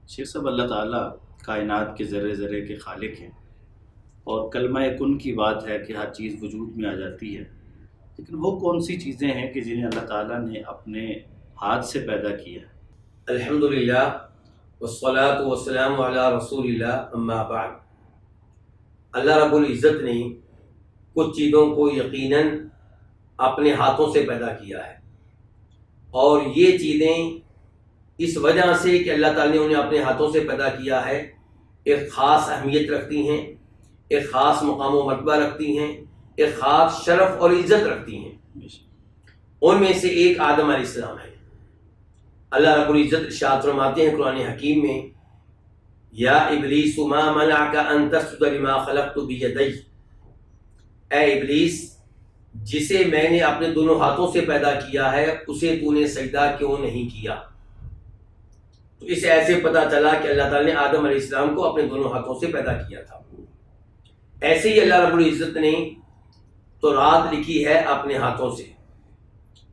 شیخ صاحب، اللہ تعالیٰ کائنات کے ذرے ذرے کے خالق ہیں، اور کلمہ کن کی بات ہے کہ ہر چیز وجود میں آ جاتی ہے، لیکن وہ کون سی چیزیں ہیں کہ جنہیں اللہ تعالیٰ نے اپنے ہاتھ سے پیدا کیا ہے؟ الحمدللہ والصلاة والسلام علی رسول اللہ، اما بعد۔ اللہ رب العزت نے کچھ چیزوں کو یقیناً اپنے ہاتھوں سے پیدا کیا ہے، اور یہ چیزیں اس وجہ سے کہ اللہ تعالیٰ نے انہیں اپنے ہاتھوں سے پیدا کیا ہے ایک خاص اہمیت رکھتی ہیں، ایک خاص مقام و مرتبہ رکھتی ہیں، ایک خاص شرف اور عزت رکھتی ہیں۔ ان میں سے ایک آدم علیہ السلام ہے۔ اللہ رب العزت ارشاد فرماتے ہیں قرآن حکیم میں، یا ابلیس ما منعک ان تسجد لما خلقت بیدی، اے ابلیس، جسے میں نے اپنے دونوں ہاتھوں سے پیدا کیا ہے اسے تو نے سجدہ کیوں نہیں کیا؟ تو اس سے ایسے پتہ چلا کہ اللہ تعالیٰ نے آدم علیہ السلام کو اپنے دونوں ہاتھوں سے پیدا کیا تھا۔ ایسے ہی اللہ رب العزت نے تورات لکھی ہے اپنے ہاتھوں سے۔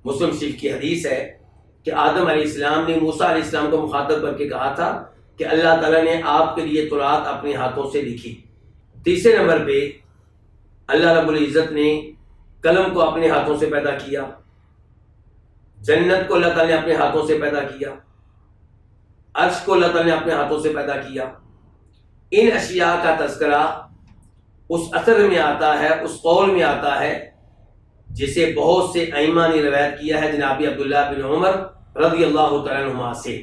مسلم شریف کی حدیث ہے کہ آدم علیہ السلام نے موسیٰ علیہ السلام کو مخاطب کر کے کہا تھا کہ اللہ تعالیٰ نے آپ کے لیے تورات اپنے ہاتھوں سے لکھی۔ تیسرے نمبر پہ اللہ رب العزت نے قلم کو اپنے ہاتھوں سے پیدا کیا، جنت کو اللہ تعالیٰ نے اپنے ہاتھوں سے پیدا کیا، عرش کو اللہ تعالیٰ نے اپنے ہاتھوں سے پیدا کیا۔ ان اشیاء کا تذکرہ اس اثر میں آتا ہے، اس قول میں آتا ہے جسے بہت سے ائمہ نے روایت کیا ہے جناب عبداللہ بن عمر رضی اللہ تعالیٰ عنہما سے۔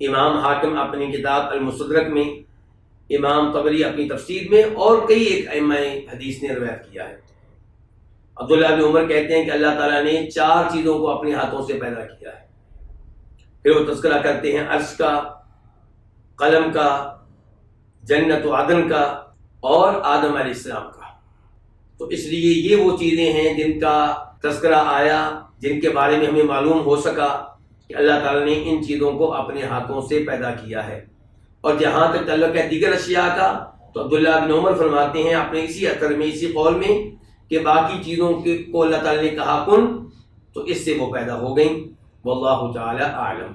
امام حاکم اپنی کتاب المستدرک میں، امام طبری اپنی تفسیر میں، اور کئی ایک ائمہ حدیث نے روایت کیا ہے۔ عبداللہ بن عمر کہتے ہیں کہ اللہ تعالیٰ نے 4 چیزوں کو اپنے ہاتھوں سے پیدا کیا ہے۔ پھر وہ تذکرہ کرتے ہیں عرش کا، قلم کا، جنت و عدن کا، اور آدم علیہ السلام کا۔ تو اس لیے یہ وہ چیزیں ہیں جن کا تذکرہ آیا، جن کے بارے میں ہمیں معلوم ہو سکا کہ اللہ تعالیٰ نے ان چیزوں کو اپنے ہاتھوں سے پیدا کیا ہے۔ اور جہاں تک تعلق ہے دیگر اشیاء کا، تو عبداللہ بن عمر فرماتے ہیں اپنے اسی اثر میں، اسی قول میں، کہ باقی چیزوں کو اللہ تعالیٰ نے کہا کن، تو اس سے وہ پیدا ہو گئیں۔ واللہ تعالی اعلم۔